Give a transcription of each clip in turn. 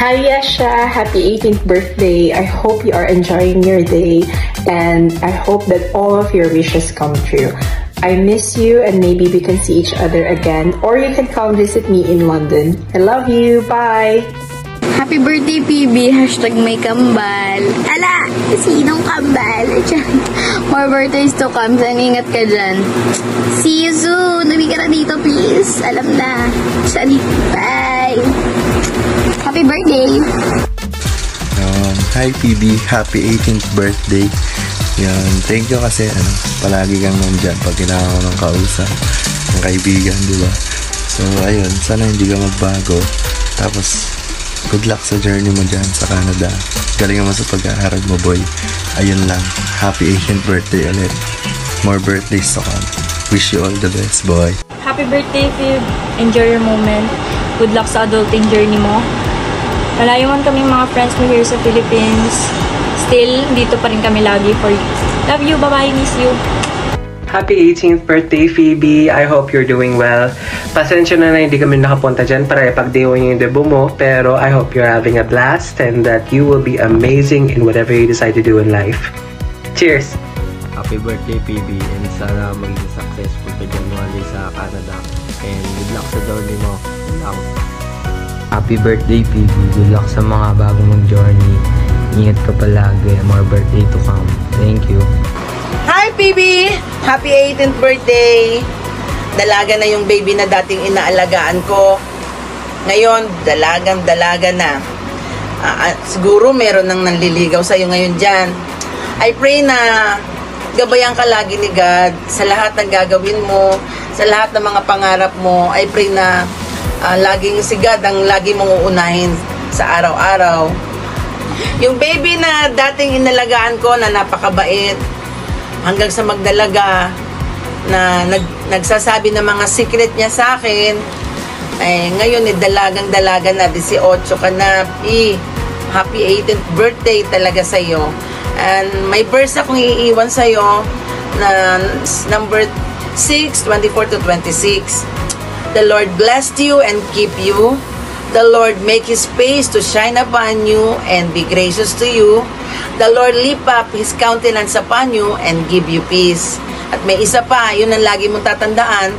Hi Yasha, happy 18th birthday. I hope you are enjoying your day and I hope that all of your wishes come true. I miss you and maybe we can see each other again or you can come visit me in London. I love you. Bye! Happy birthday, PB. Hashtag may kambal. Ala! Sinong kambal? More birthdays to come. Ingat ka dyan. See you soon. Nabi ka na dito, please. Alam na. Bye! Happy birthday! Hi, PB. Happy 18th birthday. Yan. Thank you kasi palagi kang nandyan pag kailangan ko ng kausap, ng kaibigan, di ba? So, ayun. Sana hindi ka magbago. Tapos, good luck sa journey mo dyan sa Canada. Galing mo sa pag-aaral mo, boy. Ayun lang. Happy 18th birthday ulit. More birthdays to come. Wish you all the best, boy. Happy birthday, Fib. Enjoy your moment. Good luck sa adulting journey mo. Malayo man kaming mga friends mo here sa Philippines. Still, dito pa rin kami lagi for you. Love you. Bye-bye. Miss you. Happy 18th birthday, Phoebe. I hope you're doing well. Pasensya na hindi kami nakapunta dyan para ipag-deo yung debut mo. Pero I hope you're having a blast and that you will be amazing in whatever you decide to do in life. Cheers! Happy birthday, Phoebe. And sana maging successful ka dyan wali sa Canada. And good luck sa journey mo. Good luck. Happy birthday, Phoebe. Good luck sa mga bago mong journey. Ingat ka palagi. More birthday to come. Thank you. Hi, PB! Happy 18th birthday! Dalaga na yung baby na dating inaalagaan ko. Ngayon, dalagang-dalaga na. Siguro meron nang nanliligaw sa'yo ngayon dyan. I pray na gabayan ka lagi ni God sa lahat ng gagawin mo, sa lahat ng mga pangarap mo. I pray na laging si God ang lagi mong uunahin sa araw-araw. Yung baby na dating inalagaan ko na napakabait, hanggang sa magdalaga na nagsasabi ng mga secret niya sa akin, ngayon dalagang-dalaga na, 18 ka na, happy 18th birthday talaga sa'yo. And may verse akong iiwan sa'yo na number 6, 24 to 26. The Lord bless you and keep you. The Lord make His face to shine upon you and be gracious to you. The Lord lift up His countenance upon you and give you peace. At may isa pa, yun ang lagi mong tatandaan,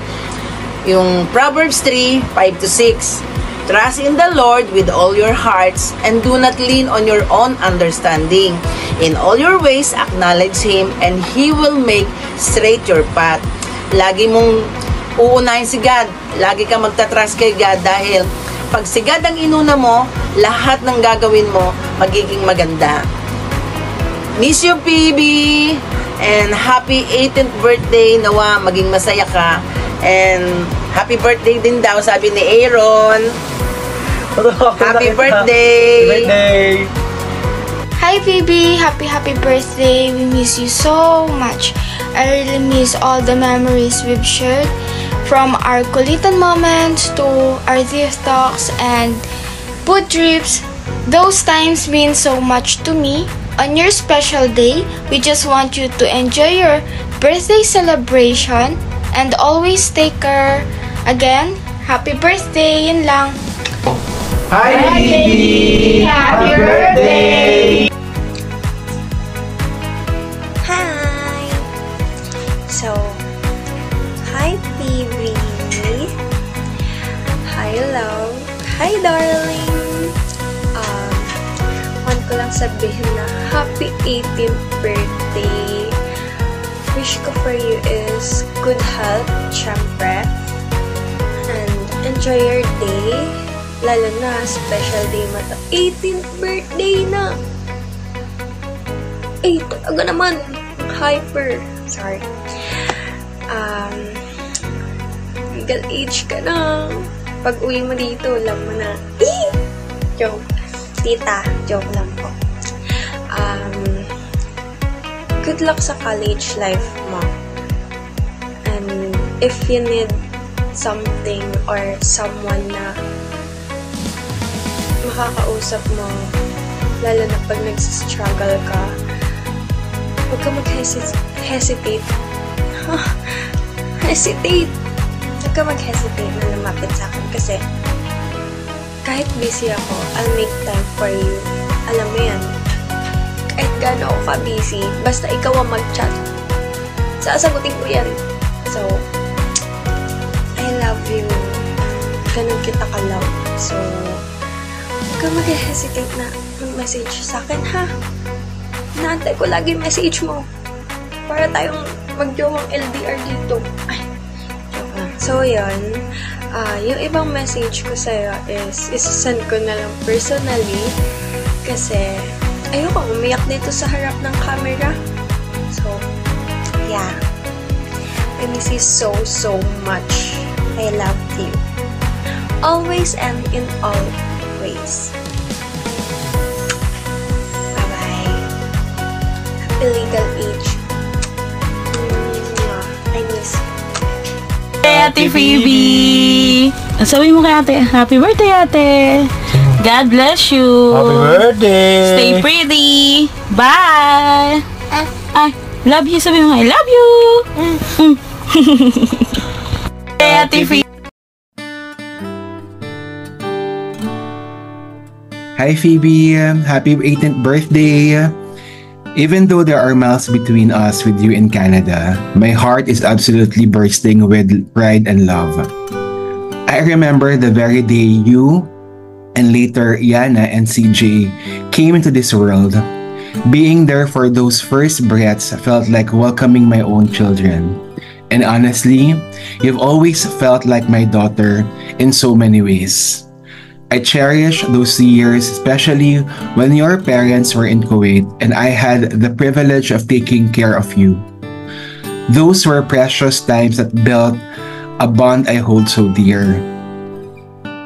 yung Proverbs 3, 5 to 6. Trust in the Lord with all your hearts and do not lean on your own understanding. In all your ways, acknowledge Him and He will make straight your path. Lagi mong uunahin si God. Lagi kang magtatrust kay God dahil pag si God ang inuna mo, lahat ng gagawin mo magiging maganda. Miss you, PB! And happy 18th birthday. Nawa, maging masaya ka. And happy birthday din daw, sabi ni Aaron. Happy birthday! Happy birthday! Hi, PB! Happy birthday. We miss you so much. I really miss all the memories we've shared. From our kulitan moments to our thrift talks and food trips, those times mean so much to me. On your special day, we just want you to enjoy your birthday celebration and always take care. Again, happy birthday! Yun lang. Hi, baby! Happy birthday! Hi! So, hi, PB! Hi, love! Hi, darling! Want ko lang sabihin na happy 18th birthday! Wish ko for you is good health, syempre, and enjoy your day. Lalo na, special day mo to. 18th birthday na! Talaga naman! Hyper! Sorry. Legal age ka na. Pag uwi mo dito, alam mo na. Joke. Tita, joke lang po. Good luck sa college life mo. And if you need something or someone na makakausap mo, lalo na pag nagsistruggle ka, huwag ka mag-hesitate. Hesitate! Huwag ka mag-hesitate na lumapit sa akin kasi kahit busy ako, I'll make time for you. Alam mo yan. Kahit gaano ako ka-busy, basta ikaw ang mag-chat, sasagutin ko yan. So, I love you. Ganun kita ka-love. So, huwag ka mag-hesitate na mag-message sa akin, ha? Naantay ko lagi message mo. Para tayong mag-jowang LDR dito. Ay, joke lang. So, yun. Yung ibang message ko sa'yo is isasend ko na lang personally kasi ayoko umiyak dito sa harap ng camera. So, yeah. I miss you so, so much. I love you. Always and in all ways. Bye-bye. Happy legal age. I miss you. Ate Phoebe! Sabi mo kay ate, happy birthday ate! God bless you! Happy birthday! Stay pretty! Bye! Ay, love you! Sabi mo nga, I love you! Ate Phoebe! Hi Phoebe! Happy 18th birthday! Even though there are miles between us with you in Canada, my heart is absolutely bursting with pride and love. I remember the very day you and later Yana and CJ came into this world. Being there for those first breaths felt like welcoming my own children. And honestly, you've always felt like my daughter in so many ways. I cherish those years, especially when your parents were in Kuwait and I had the privilege of taking care of you. Those were precious times that built a bond I hold so dear.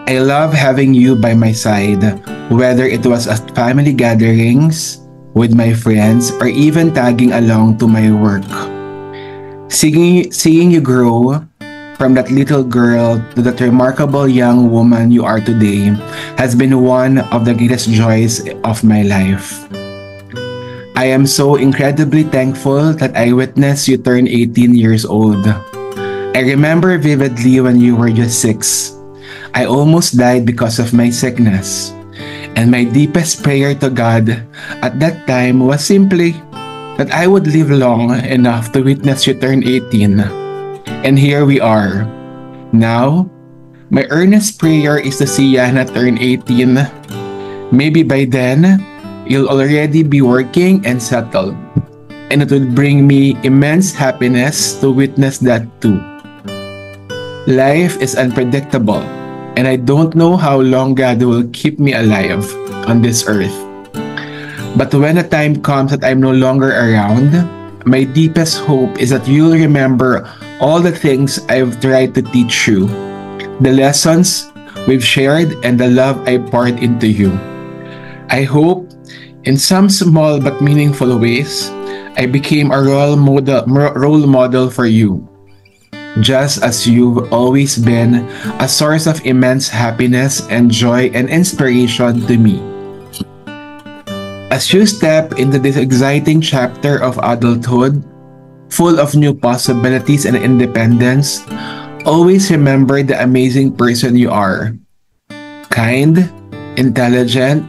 I love having you by my side, whether it was at family gatherings, with my friends, or even tagging along to my work. Seeing you grow from that little girl to that remarkable young woman you are today has been one of the greatest joys of my life. I am so incredibly thankful that I witnessed you turn 18 years old. I remember vividly when you were just 6. I almost died because of my sickness. And my deepest prayer to God at that time was simply that I would live long enough to witness you turn 18. And here we are. Now, my earnest prayer is to see Yana turn 18. Maybe by then, you'll already be working and settled. And it would bring me immense happiness to witness that too. Life is unpredictable, and I don't know how long God will keep me alive on this earth. But when a time comes that I'm no longer around, my deepest hope is that you'll remember all the things I've tried to teach you, the lessons we've shared, and the love I poured into you. I hope, in some small but meaningful ways, I became a role model for you, just as you've always been a source of immense happiness and joy and inspiration to me. As you step into this exciting chapter of adulthood, full of new possibilities and independence, always remember the amazing person you are. Kind, intelligent,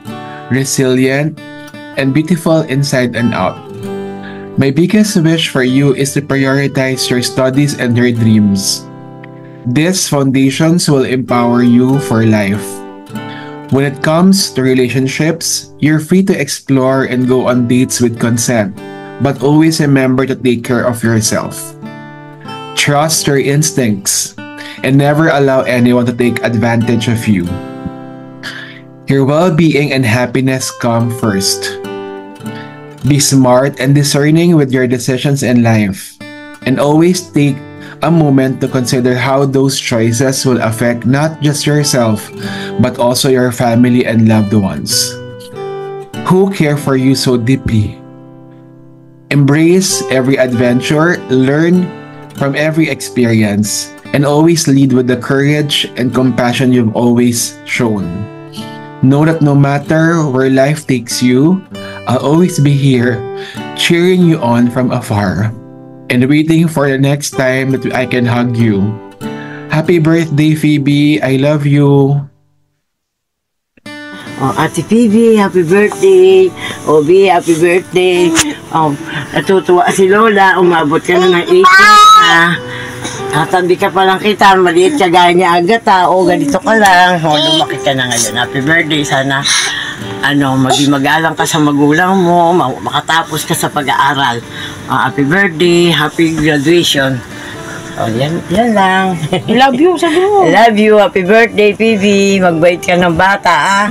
resilient, and beautiful inside and out. My biggest wish for you is to prioritize your studies and your dreams. These foundations will empower you for life. When it comes to relationships, you're free to explore and go on dates with consent, but always remember to take care of yourself. Trust your instincts and never allow anyone to take advantage of you. Your well-being and happiness come first. Be smart and discerning with your decisions in life, and always take a moment to consider how those choices will affect not just yourself, but also your family and loved ones who care for you so deeply. Embrace every adventure, learn from every experience, and always lead with the courage and compassion you've always shown. Know that no matter where life takes you, I'll always be here, cheering you on from afar, and waiting for the next time that I can hug you. Happy birthday, Phoebe. I love you. Ate Phoebe, happy birthday. Obi, happy birthday. Natutuwa si Lola, umabot ka na ng 18 na. Tatabi ka pa lang kita, maliit ka gaya niya agad ganito ka lang. Lumaki ka na ngayon. Happy birthday, sana maging magalang ka sa magulang mo, makatapos ka sa pag-aaral. Happy birthday, happy graduation. Yan lang. Love you, sabi mo. Love you, happy birthday, Phoebe. Magbait ka ng bata,